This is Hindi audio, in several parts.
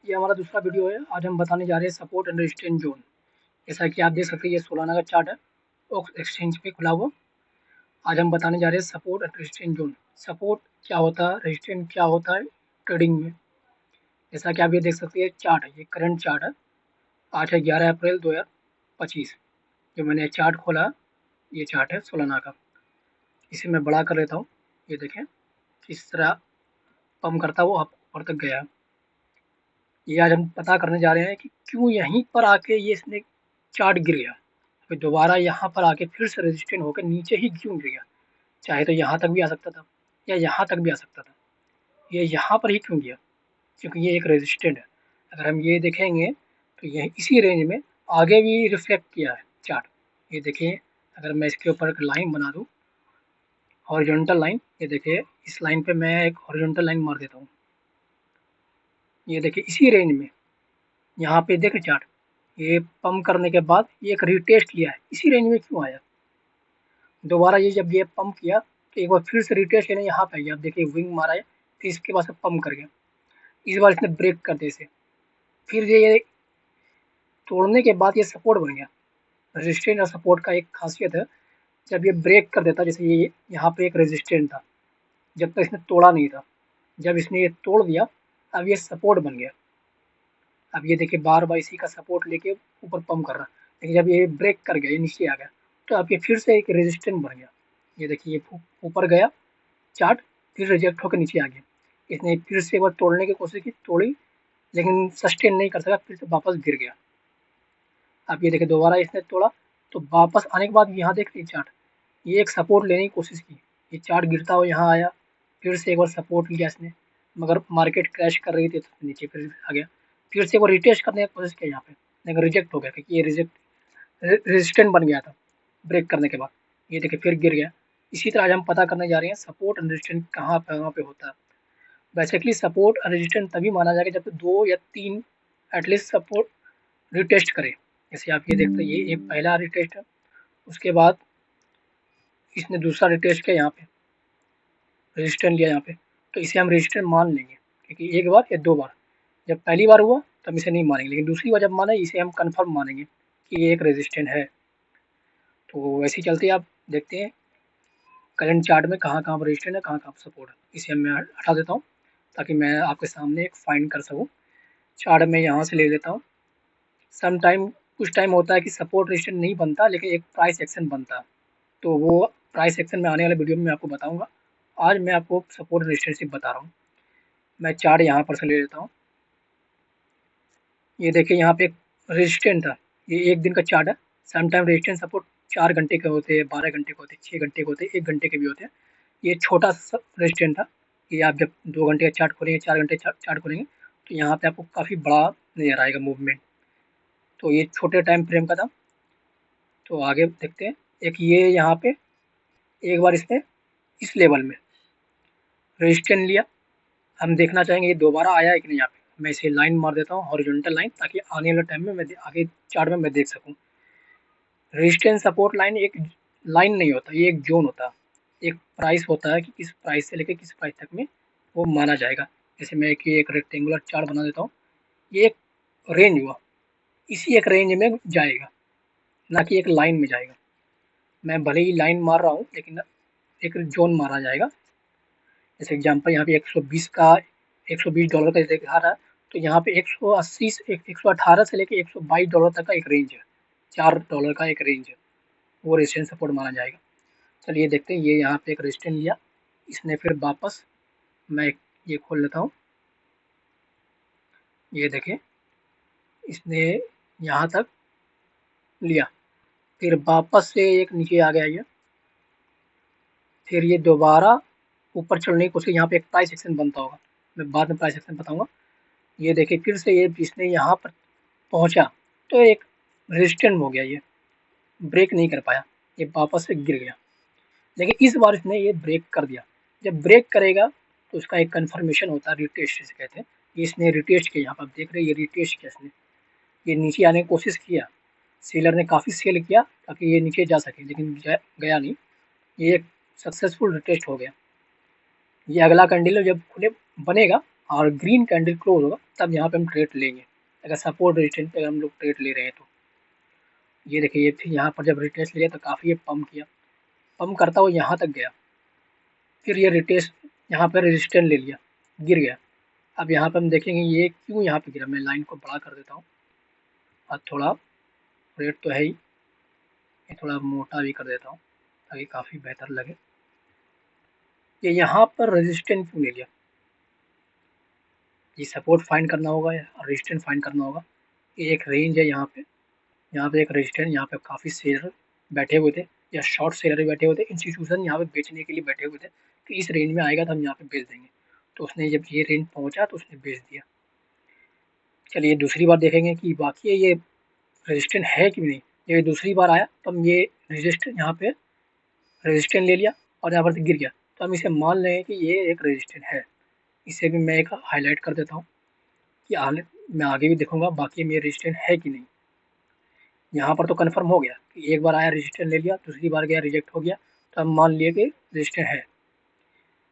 ये हमारा दूसरा वीडियो है। आज हम बताने जा रहे हैं सपोर्ट एंड रेजिस्टेंस जोन। जैसा कि आप देख सकते हैं ये सोलाना का चार्ट है, ऑक्स एक्सचेंज पे खुला हुआ। आज हम बताने जा रहे हैं support and resistance zone. Support क्या होता है, रेजिस्टेंस क्या होता है ट्रेडिंग में। जैसा कि आप ये देख सकते हैं चार्ट है, ये करंट चार्ट है। आज है 11 अप्रैल 2025। जो मैंने चार्ट खोला, ये चार्ट है सोलाना का। इसे मैं बड़ा कर लेता हूँ। ये देखें किस तरह पंप करता है, वो आप ऊपर तक गया। ये आज हम पता करने जा रहे हैं कि क्यों यहीं पर आके ये इसने चार्ट गिर गया, फिर दोबारा यहाँ पर आके फिर से रेजिस्टेंट होकर नीचे ही क्यों गिर गया। चाहे तो यहाँ तक भी आ सकता था या यहाँ तक भी आ सकता था, ये यहाँ पर ही क्यों गया, क्योंकि ये एक रेजिस्टेंट है। अगर हम ये देखेंगे तो यह इसी रेंज में आगे भी रिफ्लेक्ट किया है चार्ट। ये देखिए, अगर मैं इसके ऊपर एक लाइन बना दूँ, हॉरिजॉन्टल लाइन, ये देखिए इस लाइन पे मैं एक हॉरिजॉन्टल लाइन मार देता हूँ। ये देखिए इसी रेंज में यहाँ पे देखें चार्ट, ये पंप करने के बाद ये एक रिटेस्ट लिया है, इसी रेंज में क्यों आया। दोबारा ये जब ये पंप किया तो एक बार फिर से रिटेस्ट लेने यहाँ पे गया। आप देखिए विंग मारा है, फिर इसके बाद से पंप कर गया। इस बार इसने ब्रेक कर दिया इसे, फिर ये तोड़ने के बाद ये सपोर्ट बन गया। रेजिस्टेंस और सपोर्ट का एक खासियत है, जब ये ब्रेक कर देता, जैसे ये यहाँ पे एक रेजिस्टेंट था, जब तक इसने तोड़ा नहीं था, जब इसने ये तोड़ दिया अब ये सपोर्ट बन गया। अब ये देखिए बार बार इसी का सपोर्ट लेके ऊपर पंप कर रहा है, लेकिन जब ये ब्रेक कर गया, ये नीचे आ गया, तो अब ये फिर से एक रेजिस्टेंट बन गया। ये देखिए ये ऊपर गया चार्ट, फिर रिजेक्ट होकर नीचे आ गया। इसने फिर से एक बार तोड़ने की कोशिश की, तोड़ी, लेकिन सस्टेन नहीं कर सका, फिर से वापस गिर गया। अब ये देखिए दोबारा इसने तोड़ा, तो वापस आने के बाद यहाँ देख रही चार्ट, ये एक सपोर्ट लेने की कोशिश की, ये चार्ट गिरता हुआ यहाँ आया, फिर से एक बार सपोर्ट लिया इसने, मगर मार्केट क्रैश कर रही थी तो नीचे फिर आ गया। फिर से एक बार रिटेस्ट करने की कोशिश किया यहाँ पे, लेकिन रिजेक्ट हो गया, क्योंकि ये रेजिस्टेंट बन गया था ब्रेक करने के बाद। ये देखिए फिर गिर गया। इसी तरह आज हम पता करने जा रहे हैं सपोर्ट एंड रेजिस्टेंस कहाँ पे होता है। बेसिकली सपोर्ट और रेजिस्टेंस तभी माना जाएगा जब 2 या 3 एटलीस्ट सपोर्ट रिटेस्ट करे। जैसे आप ये देखते हैं ये एक पहला रिटेस्ट है, उसके बाद इसने दूसरा रिटेस्ट किया यहाँ पे, रेजिस्टेंस लिया यहाँ पे, तो इसे हम रेजिस्टेंस मान लेंगे, क्योंकि एक बार या 2 बार। जब पहली बार हुआ तब इसे नहीं मानेंगे, लेकिन दूसरी बार जब माना इसे हम कन्फर्म मानेंगे कि ये एक रेजिस्टेंस है। तो वैसे ही चलते आप देखते हैं करंट चार्ट में कहाँ कहाँ पर रेजिस्टेंस है, कहाँ कहाँ पर सपोर्ट है। इसे मैं हटा देता हूँ ताकि मैं आपके सामने एक फाइंड कर सकूँ। चार्ट में यहाँ से ले लेता हूँ। सम टाइम कुछ टाइम होता है कि सपोर्ट रेजिस्टेंस नहीं बनता, लेकिन एक प्राइस एक्शन बनता है, तो वो प्राइस एक्शन में आने वाले वीडियो में मैं आपको बताऊँगा। आज मैं आपको सपोर्ट रेजिस्टेंस सिर्फ बता रहा हूँ। मैं चार्ट यहाँ पर से ले लेता हूँ। ये देखिए यहाँ पे एक रेजिस्टेंस था, ये 1 दिन का चार्ट है। सम टाइम रेजिस्टेंस सपोर्ट 4 घंटे के होते हैं, 12 घंटे के होते हैं, 6 घंटे के होते हैं, 1 घंटे के भी होते हैं। ये छोटा सा रेजिस्टेंस था, ये आप जब 2 घंटे का चार्ट खोलेंगे, 4 घंटे चार्ट खोलेंगे, तो यहाँ पे आपको काफ़ी बड़ा नज़र आएगा मूवमेंट। तो ये छोटे टाइम फ्रेम का था। तो आगे देखते हैं, एक ये यहाँ पे एक बार इसने इस लेवल में रेजिस्टेंस लिया, हम देखना चाहेंगे ये दोबारा आया है कि नहीं। यहाँ पे मैं इसे लाइन मार देता हूँ, हॉरिजॉन्टल लाइन, ताकि आने वाले टाइम में मैं आगे चार्ट में मैं देख सकूँ। रेजिस्टेंस सपोर्ट लाइन एक लाइन नहीं होता, ये एक जोन होता है, एक प्राइस होता है कि किस प्राइस से लेकर किस प्राइस तक में वो माना जाएगा। जैसे मैं एक रेक्टेंगुलर चार्ट बना देता हूँ, ये एक रेंज हुआ, इसी एक रेंज में जाएगा, ना कि एक लाइन में जाएगा। मैं भले ही लाइन मार रहा हूँ, लेकिन एक जोन मारा जाएगा। जैसे एग्जांपल यहाँ पे 120 का, $120 का दिखा रहा है, तो यहाँ पे 180 से 118 से लेके $122 तक का एक रेंज है, $4 का एक रेंज है, वो रेजिस्टेंस सपोर्ट माना जाएगा। चलिए देखते हैं, ये यहाँ पे एक रेजिस्टेंस लिया इसने, फिर वापस मैं ये खोल लेता हूँ। ये देखें इसने यहाँ तक लिया, फिर वापस से एक नीचे आ गया ये, फिर ये दोबारा ऊपर चढ़ने की कोशिश। यहाँ पे एक प्राइस एक्शन बनता होगा, मैं बाद में प्राइस एक्शन बताऊंगा। ये देखिए फिर से ये इसने यहाँ पर पहुँचा, तो एक रेजिस्टेंट हो गया, ये ब्रेक नहीं कर पाया, ये वापस से गिर गया। लेकिन इस बार इसने ये ब्रेक कर दिया। जब ब्रेक करेगा तो उसका एक कन्फर्मेशन होता है, रिटेस्ट जिसे कहते हैं। ये इसने रिटेस्ट किया, यहाँ पर आप देख रहे हैं, ये रिटेस्ट किया इसने, ये नीचे आने की कोशिश किया, सेलर ने काफ़ी सेल किया ताकि ये नीचे जा सके, लेकिन गया नहीं, ये एक सक्सेसफुल रिटेस्ट हो गया। ये अगला कैंडल जब खुले बनेगा और ग्रीन कैंडल क्लोज होगा तब यहाँ पे हम ट्रेड लेंगे, अगर सपोर्ट रेजिस्टेंस पे अगर हम लोग ट्रेड ले रहे हैं तो। ये देखिए ये फिर यहाँ पर जब रिटेस्ट लिया तो काफ़ी ये पम्प किया, पम्प करता हुआ यहाँ तक गया, फिर ये रिटेस्ट यहाँ पर रेजिस्टेंस ले लिया, गिर गया। अब यहाँ पे हम देखेंगे ये क्यों यहाँ पे गिरा। मैं लाइन को बड़ा कर देता हूँ और थोड़ा रेट तो है ही, ये थोड़ा मोटा भी कर देता हूँ ताकि काफ़ी बेहतर लगे। ये यहाँ पर रेजिस्टेंस क्यों ले लिया, ये सपोर्ट फाइंड करना होगा या रेजिस्टेंस फाइंड करना होगा। ये एक रेंज है यहाँ पे एक रेजिस्टेंस, यहाँ पे काफ़ी शेयर बैठे हुए थे या शॉर्ट सेलर भी बैठे हुए थे, इंस्टीट्यूशन यहाँ पे बेचने के लिए बैठे हुए थे कि इस रेंज में आएगा तो हम यहाँ पे बेच देंगे। तो उसने जब ये रेंज पहुँचा तो उसने बेच दिया। चलिए दूसरी बार देखेंगे कि बाकी ये रेजिस्टेंस है कि नहीं। ये दूसरी बार आया तो हम ये रेजिस्टेंस यहाँ पे रेजिस्टेंस ले लिया और यहाँ पर से गिर गया, तो हम इसे मान लेंगे कि ये एक रेजिस्टेंस है। इसे भी मैं एक हाईलाइट कर देता हूँ कि मैं आगे भी देखूंगा बाकी में रेजिस्टेंस है कि नहीं। यहाँ पर तो कंफर्म हो गया कि एक बार आया रेजिस्टेंस ले लिया, दूसरी बार गया रिजेक्ट हो गया, तो हम मान लिए कि रेजिस्टेंस है।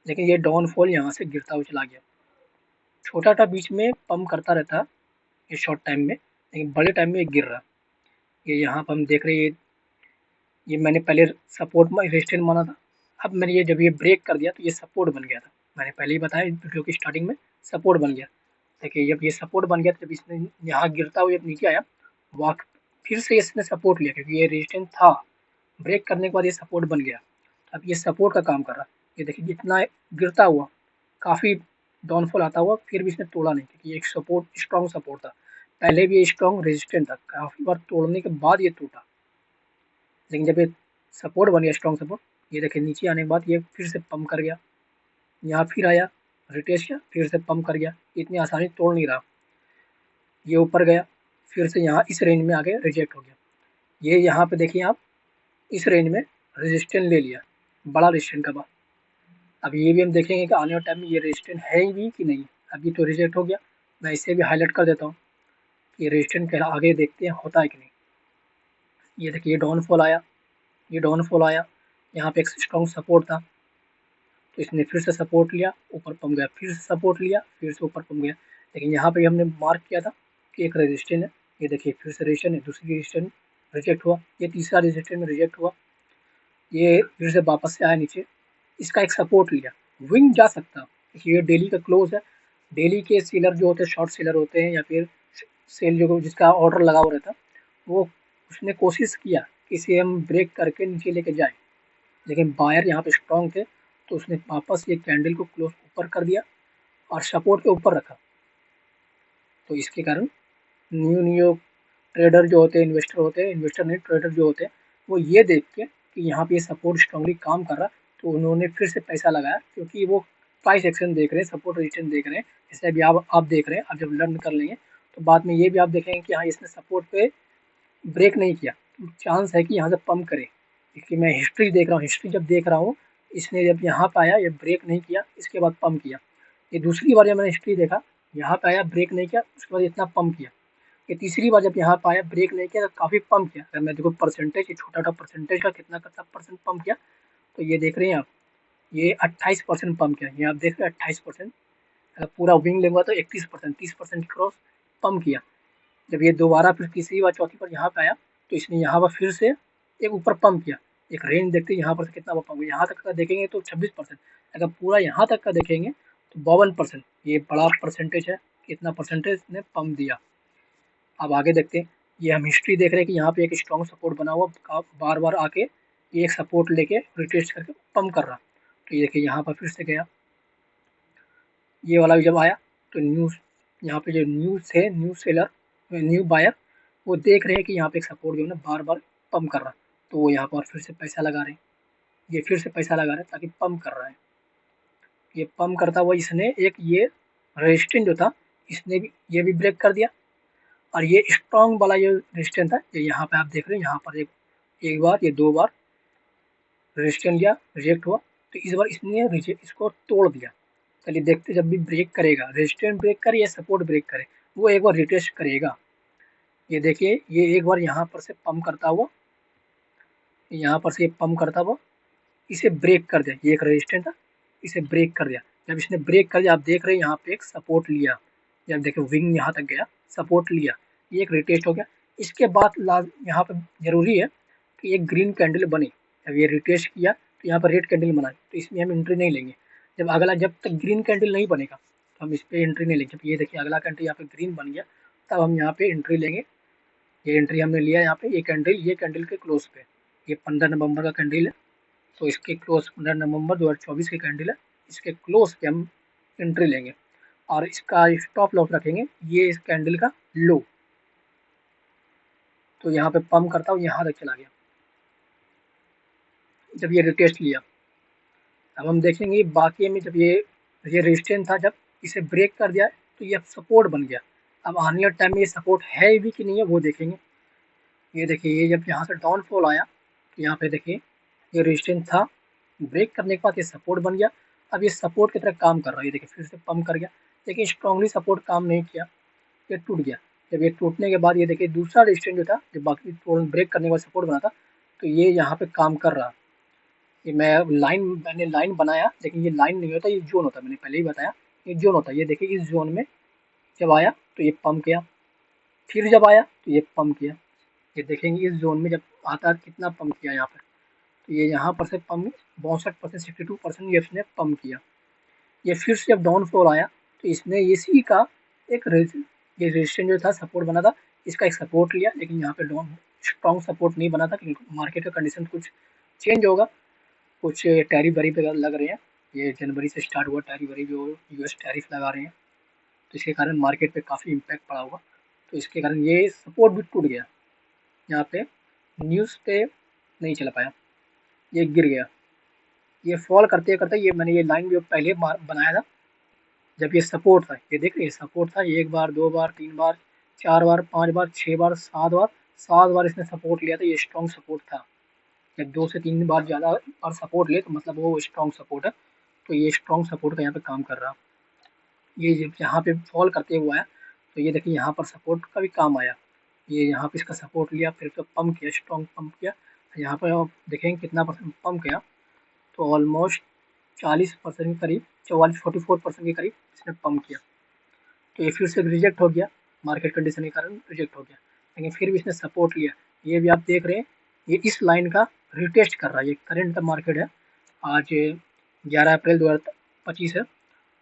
लेकिन ये डाउनफॉल यहाँ से गिरता हुआ चला गया, छोटा सा बीच में पंप करता रहता ये शॉर्ट टाइम में, लेकिन बड़े टाइम में गिर रहा। ये यहाँ पर हम देख रहे हैं ये मैंने पहले सपोर्ट में रेजिस्टेंस माना था, अब मैंने ये जब ये ब्रेक कर दिया तो ये सपोर्ट बन गया था। मैंने पहले ही बताया वीडियो की स्टार्टिंग में सपोर्ट बन गया। देखिए जब ये सपोर्ट बन गया जब इसने यहाँ गिरता हुआ नीचे आया, वाक फिर से इसने सपोर्ट लिया क्योंकि ये रेजिस्टेंस था, ब्रेक करने के बाद ये सपोर्ट बन गया। अब ये सपोर्ट का काम कर रहा है। ये देखिए जितना गिरता हुआ काफ़ी डाउनफॉल आता हुआ फिर भी इसने तोड़ा नहीं, क्योंकि ये एक सपोर्ट स्ट्रॉन्ग सपोर्ट था। पहले भी ये स्ट्रॉन्ग रेजिस्टेंस था, काफ़ी बार तोड़ने के बाद ये टूटा, लेकिन जब ये सपोर्ट बन गया स्ट्रॉन्ग सपोर्ट, ये देखिए नीचे आने के बाद ये फिर से पंप कर गया, यहाँ फिर आया रिटेस्ट किया फिर से पंप कर गया, इतनी आसानी तोड़ नहीं रहा। ये ऊपर गया फिर से यहाँ इस रेंज में आके रिजेक्ट हो गया। ये यहाँ पे देखिए आप इस रेंज में रेजिस्टेंस ले लिया, बड़ा रेजिस्टेंस का बाद। अब ये भी हम देखेंगे कि आने वाले टाइम में ये रेजिस्टेंस है भी कि नहीं। अभी तो रिजेक्ट हो गया, मैं इसे भी हाईलाइट कर देता हूँ कि रेजिस्टेंस के आगे देखते हैं होता है कि नहीं। ये देखिए डाउनफॉल आया, ये डाउनफॉल आया, यहाँ पे एक स्ट्रॉन्ग सपोर्ट था तो इसने फिर से सपोर्ट लिया, ऊपर पम गया, फिर से सपोर्ट लिया, फिर से ऊपर पम गया। लेकिन यहाँ पे हमने मार्क किया था कि एक रेजिस्टेंस है, ये देखिए फिर से रेजिस्टेंस है, दूसरी रेजिस्टेंस रिजेक्ट हुआ, ये तीसरा रेजिस्टेंस में रिजेक्ट हुआ, ये फिर से वापस से आया नीचे, इसका एक सपोर्ट लिया, विंग जा सकता। ये डेली का क्लोज है, डेली के सेलर जो होते हैं शॉर्ट सेलर होते हैं या फिर सेल जो जिसका ऑर्डर लगा हुआ रहता, वो उसने कोशिश किया कि इसे हम ब्रेक करके नीचे लेके जाए, लेकिन बायर यहाँ पे स्ट्रॉन्ग थे तो उसने वापस ये कैंडल को क्लोज ऊपर कर दिया और सपोर्ट के ऊपर रखा। तो इसके कारण न्यू ट्रेडर जो होते हैं, इन्वेस्टर होते हैं, इन्वेस्टर नहीं ट्रेडर जो होते हैं, वो ये देख के कि यहाँ पे सपोर्ट स्ट्रांगली काम कर रहा, तो उन्होंने फिर से पैसा लगाया, क्योंकि वो प्राइस एक्शन देख रहे हैं, सपोर्ट रेजिस्टेंस देख रहे हैं। जैसे अभी आप देख रहे हैं, आप जब लर्न कर लेंगे तो बाद में ये भी आप देखेंगे कि हाँ इसने सपोर्ट पे ब्रेक नहीं किया, तो चांस है कि यहाँ से पंप करे। क्योंकि मैं हिस्ट्री देख रहा हूँ, हिस्ट्री जब देख रहा हूँ, इसने जब यहाँ पे आया ये ब्रेक नहीं किया, इसके बाद पंप किया। ये दूसरी बार जब मैंने हिस्ट्री देखा, यहाँ पे आया ब्रेक नहीं किया, उसके बाद इतना पंप किया। ये तीसरी बार जब यहाँ पे आया ब्रेक नहीं किया तो काफ़ी पंप किया। अगर मैं देखो परसेंटेज, ये छोटा परसेंटेज का कितना परसेंट पंप किया, तो ये देख रहे हैं आप, ये 28% पंप किया। ये आप देख रहे हैं 28%, अगर पूरा विंग लेंगे तो 31%, 30% क्रॉस पंप किया। जब ये दोबारा फिर तीसरी बार चौथी बार यहाँ पे आया तो इसने यहाँ पर फिर से एक ऊपर पंप किया। एक रेंज देखते हैं यहाँ पर से कितना पंप किया, यहाँ तक का देखेंगे तो 26%, अगर पूरा यहाँ तक का देखेंगे तो 52%। ये बड़ा परसेंटेज है, कितना परसेंटेज ने पंप दिया। अब आगे देखते हैं, ये हम हिस्ट्री देख रहे हैं कि यहाँ पे एक स्ट्रॉन्ग सपोर्ट बना हुआ, बार बार आके ये एक सपोर्ट लेके रिटेस्ट करके पंप कर रहा। तो ये देखिए यहाँ पर फिर से गया, ये वाला भी जब आया तो न्यूज़ यहाँ पे जो न्यूज़ है, न्यू सेलर न्यू बायर, वो देख रहे हैं कि यहाँ पे एक सपोर्ट जो है ना बार बार पंप कर रहा, तो वो यहाँ पर फिर से पैसा लगा रहे हैं। ये फिर से पैसा लगा रहे हैं ताकि पंप कर रहा है। ये पंप करता हुआ इसने एक ये रेजिस्टेंस जो था इसने भी ये भी ब्रेक कर दिया, और ये स्ट्रॉन्ग वाला जो रेजिस्टेंस था ये यहाँ पे आप देख रहे हैं, यहाँ पर एक बार ये दो बार रेजिस्टेंस लिया, रिजेक्ट हुआ, तो इस बार इसने इसको तोड़ दिया। चलिए देखते जब भी ब्रेक करेगा, रेजिस्टेंस ब्रेक करे या सपोर्ट ब्रेक करे, वो एक बार रिटेस्ट करेगा। ये देखिए ये एक बार यहाँ पर से पंप करता हुआ, यहाँ पर से पंप करता हुआ इसे ब्रेक कर दिया, ये एक रेजिस्टेंस था, इसे ब्रेक कर दिया। जब इसने ब्रेक कर दिया, आप देख रहे हैं यहाँ पे एक सपोर्ट लिया, जब देखो विंग यहाँ तक गया, सपोर्ट लिया, ये एक रिटेस्ट हो गया। इसके बाद यहाँ पर जरूरी है कि एक ग्रीन कैंडल बने। जब ये रिटेस्ट किया तो यहाँ पर रेड कैंडल बना, तो इसमें हम एंट्री नहीं लेंगे। जब तक ग्रीन कैंडल नहीं बनेगा तो हम इस पर एंट्री नहीं लेंगे। जब ये देखिए अगला कैंडल यहाँ पे ग्रीन बन गया, तब हम यहाँ पे एंट्री लेंगे। ये एंट्री हमने लिया यहाँ पे, ये कैंडल के क्लोज पे, ये 15 नवंबर का कैंडल है, तो इसके क्लोज 15 नवंबर 2024 की कैंडल है, इसके क्लोज पे हम एंट्री लेंगे और इसका स्टॉप लॉस रखेंगे ये इस कैंडल का लो। तो यहाँ पे पंप करता हूँ, यहाँ तक चला गया, जब ये रिटेस्ट लिया। अब हम देखेंगे बाकी में जब ये रेजिस्टेंस था, जब इसे ब्रेक कर दिया तो ये सपोर्ट बन गया। अब आने वाले टाइम में ये सपोर्ट है भी कि नहीं है वो देखेंगे। ये देखिए ये जब यहाँ से डाउनफॉल आया तो यहाँ पे देखिए ये रेजिस्टेंस था, ब्रेक करने के बाद ये सपोर्ट बन गया। अब ये सपोर्ट की तरह काम कर रहा है, ये देखिए फिर से पंप कर गया, लेकिन स्ट्रांगली सपोर्ट काम नहीं किया, ये टूट गया। जब ये टूटने के बाद ये देखिए दूसरा रेजिस्टेंस जो था, जो बाकी ब्रेक करने के बाद सपोर्ट बना था, तो ये यहाँ पे काम कर रहा। ये मैंने लाइन बनाया, लेकिन ये लाइन नहीं होता, ये जोन होता, मैंने पहले ही बताया ये जोन होता है। ये देखिए इस जोन में जब आया तो ये पंप किया, फिर जब आया तो ये पंप किया। ये देखेंगे इस जोन में जब आता है कितना पंप किया यहाँ पर, तो ये यहाँ पर से पंप 62%, 62% ये इसने पंप किया। ये फिर से जब डाउनफॉल आया तो इसने इसी का एक ये रेजिस्टेंस जो था सपोर्ट बना था, इसका एक सपोर्ट लिया, लेकिन यहाँ पे स्ट्रॉन्ग सपोर्ट नहीं बना था क्योंकि मार्केट का कंडीशन कुछ चेंज होगा, कुछ टैरिफ वैरिफ लग रहे हैं। ये जनवरी से स्टार्ट हुआ टैरिफ वैरिफ, जो यूएस टैरिफ लगा रहे हैं, तो इसके कारण मार्केट पे काफ़ी इम्पैक्ट पड़ा होगा। तो इसके कारण ये सपोर्ट भी टूट गया, यहाँ पे न्यूज़ पे नहीं चला पाया, ये गिर गया। ये फॉल करते करते ये मैंने ये लाइन जो पहले बनाया था, जब ये सपोर्ट था, ये देख रहे सपोर्ट था, 1 बार 2 बार 3 बार 4 बार 5 बार 6 बार 7 बार इसने सपोर्ट लिया था, ये स्ट्रॉन्ग सपोर्ट था। जब 2 से 3 बार ज़्यादा और सपोर्ट ले तो मतलब वो स्ट्रॉन्ग सपोर्ट है, तो ये स्ट्रॉन्ग सपोर्ट का यहाँ पे काम कर रहा। ये जब यहाँ पे फॉल करते हुआ आया तो ये देखिए यहाँ पर सपोर्ट का भी काम आया, ये यहाँ पे इसका सपोर्ट लिया, फिर तो पंप किया, स्ट्रॉन्ग पंप किया। यहाँ पर आप देखेंगे कितना परसेंट पंप किया, तो ऑलमोस्ट 40% के करीब, 44% के करीब इसने पंप किया। तो ये फिर से रिजेक्ट हो गया, मार्केट कंडीशन के कारण रिजेक्ट हो गया, लेकिन फिर भी इसने सपोर्ट लिया। ये भी आप देख रहे हैं ये इस लाइन का रिटेस्ट कर रहा है। ये करंट मार्केट है, आज 11 अप्रैल 2025 है,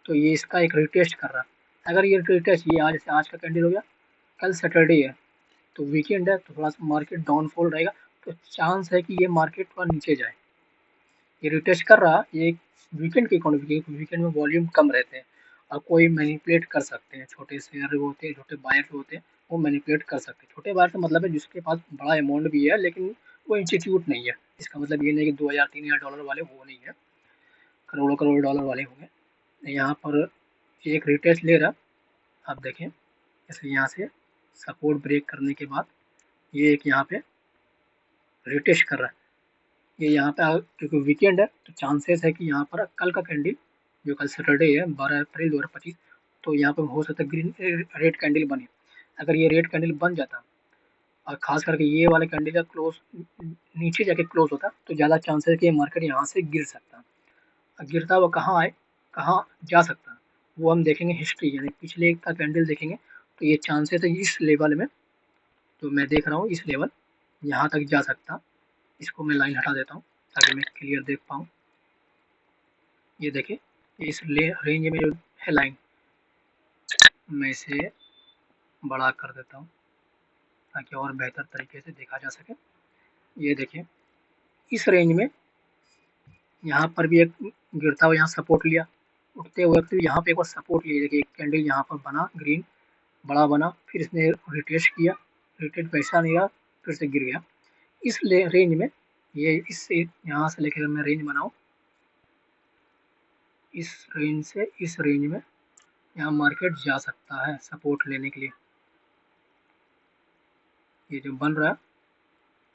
तो ये इसका एक रिटेस्ट कर रहा है। अगर ये रिटेस्ट, ये आज का कैंडल हो गया, कल सैटरडे है तो वीकेंड है, तो थोड़ा सा मार्केट डाउनफॉल रहेगा, तो चांस है कि ये मार्केट थोड़ा नीचे जाए। ये रिटेस्ट कर रहा, ये वीकेंड की इकोनॉमी, वीकेंड में वॉल्यूम कम रहते हैं और कोई मैनिपुलेट कर सकते हैं, छोटे शेयर होते हैं, छोटे बायर होते हैं, वो मैनिपुलेट कर सकते हैं। छोटे बायर का मतलब है जिसके पास बड़ा अमाउंट भी है लेकिन वो इंस्टीट्यूट नहीं है, इसका मतलब ये नहीं कि 2000-3000 डॉलर वाले वो नहीं है, करोड़ों करोड़ डॉलर वाले होंगे। यहाँ पर एक रिटेस्ट ले रहा, आप देखें जैसे यहाँ से सपोर्ट ब्रेक करने के बाद ये एक यहाँ पे रिटेस्ट कर रहा है। ये यहाँ पे क्योंकि वीकेंड है तो चांसेस है कि यहाँ पर कल का कैंडल, जो कल सैटरडे है 12 अप्रैल 2025, तो यहाँ पर हो सकता है ग्रीन रेड कैंडल बने। अगर ये रेड कैंडल बन जाता और खास करके ये वाले कैंडल का क्लोज नीचे जाके क्लोज होता तो ज़्यादा चांसेस है कि मार्केट यहाँ से गिर सकता। गिरता हुआ कहाँ आए, कहाँ जा सकता, वो हम देखेंगे हिस्ट्री, यानी पिछले का कैंडल देखेंगे तो ये चांसेस है इस लेवल में, तो मैं देख रहा हूँ इस लेवल यहाँ तक जा सकता। इसको मैं लाइन हटा देता हूँ ताकि मैं क्लियर देख पाऊँ। ये देखिए इस रेंज में जो है लाइन, मैं इसे बड़ा कर देता हूँ ताकि और बेहतर तरीके से देखा जा सके। ये देखिए इस रेंज में यहाँ पर भी एक गिरता हुआ यहाँ सपोर्ट लिया, उठते हुए फिर यहाँ पे एक बार सपोर्ट लिया, देखिए एक कैंडल यहाँ पर बना ग्रीन बड़ा बना, फिर इसने रिटेस्ट किया, रिटेस्ट पैसा नहीं रहा, फिर से गिर गया। इस रेंज में ये इससे यहाँ से लेकर मैं रेंज बनाऊँ, इस रेंज से इस रेंज में यहाँ मार्केट जा सकता है सपोर्ट लेने के लिए। ये जो बन रहा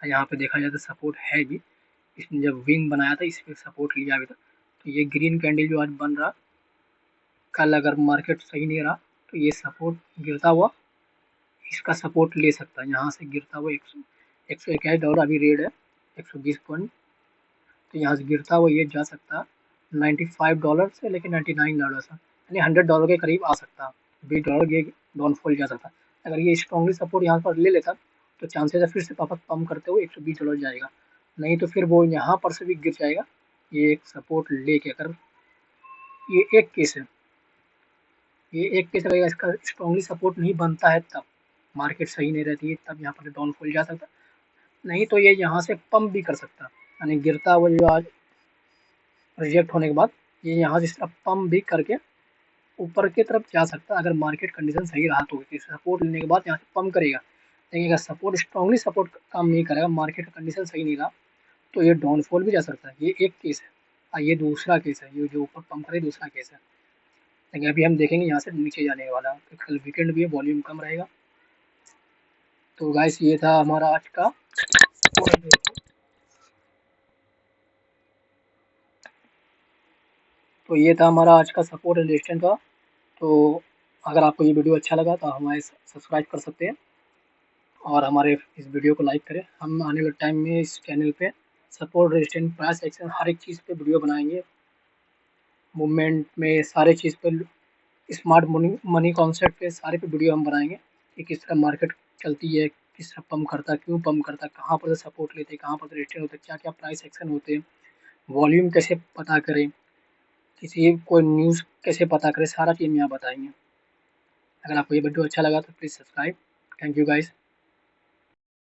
है यहाँ पे देखा जाए तो सपोर्ट है भी, इसने जब विंग बनाया था इस पर सपोर्ट लिया भी था। तो ये ग्रीन कैंडल जो आज बन रहा, कल अगर मार्केट सही नहीं रहा तो ये सपोर्ट गिरता हुआ इसका सपोर्ट ले सकता है। यहाँ से गिरता हुआ 121 डॉलर अभी रेट है, 120 पॉइंट, तो यहाँ से गिरता हुआ ये जा सकता है $95 से लेके $99 है, यानी $100 के करीब आ सकता, $20 ये डाउनफॉल जा सकता। अगर ये स्ट्रॉन्गली सपोर्ट यहाँ पर ले लेता तो चांसेस है फिर से वापस पंप करते हुए $120 जाएगा, नहीं तो फिर वो यहाँ पर से भी गिर जाएगा। ये एक सपोर्ट लेके अगर ये एक केस है, ये एक केस अगर इसका स्ट्रॉन्गली सपोर्ट नहीं बनता है तब मार्केट सही नहीं रहती है, तब यहाँ पर डाउनफॉल जा सकता, नहीं तो ये यहाँ से पंप भी कर सकता, यानी गिरता हुआ जो आज रिजेक्ट होने के बाद ये यहाँ से इस तरफ पंप भी करके ऊपर की तरफ जा सकता अगर मार्केट कंडीशन सही रहा तो। सपोर्ट लेने के बाद यहाँ से पंप करेगा, लेकिन अगर सपोर्ट स्ट्रॉन्गली सपोर्ट काम नहीं करेगा, मार्केट का कंडीशन सही नहीं रहा तो ये डाउनफॉल भी जा सकता है। ये एक केस है और ये दूसरा केस है, ये जो ऊपर पंप करे दूसरा केस है। लेकिन अभी हम देखेंगे यहाँ से नीचे जाने वाला, तो कल वीकेंड भी है, वॉल्यूम कम रहेगा। तो गाइस ये था हमारा आज का सपोर्ट एंड रेजिस्टेंस का। तो अगर आपको ये वीडियो अच्छा लगा तो हमारे सब्सक्राइब कर सकते हैं और हमारे इस वीडियो को लाइक करें। हम आने वाले टाइम में इस चैनल पे सपोर्ट रेजिस्टेंस प्राइस एक्शन हर एक चीज़ पे वीडियो बनाएंगे, मूवमेंट में सारे चीज़ पे, स्मार्ट मनी कॉन्सेप्ट पे सारे पे वीडियो हम बनाएंगे कि किस तरह मार्केट चलती है, किस तरह पम्प करता है, क्यों पम्प करता है, कहाँ पर सपोर्ट लेते हैं, कहाँ पर रेजिस्टेंस होते हैं, क्या क्या प्राइस एक्शन होते हैं, वॉल्यूम कैसे पता करें, किसी कोई न्यूज़ कैसे पता करें, सारा चीज़ हम यहाँ बताएंगे। अगर आपको ये वीडियो अच्छा लगा तो please subscribe. Thank you guys.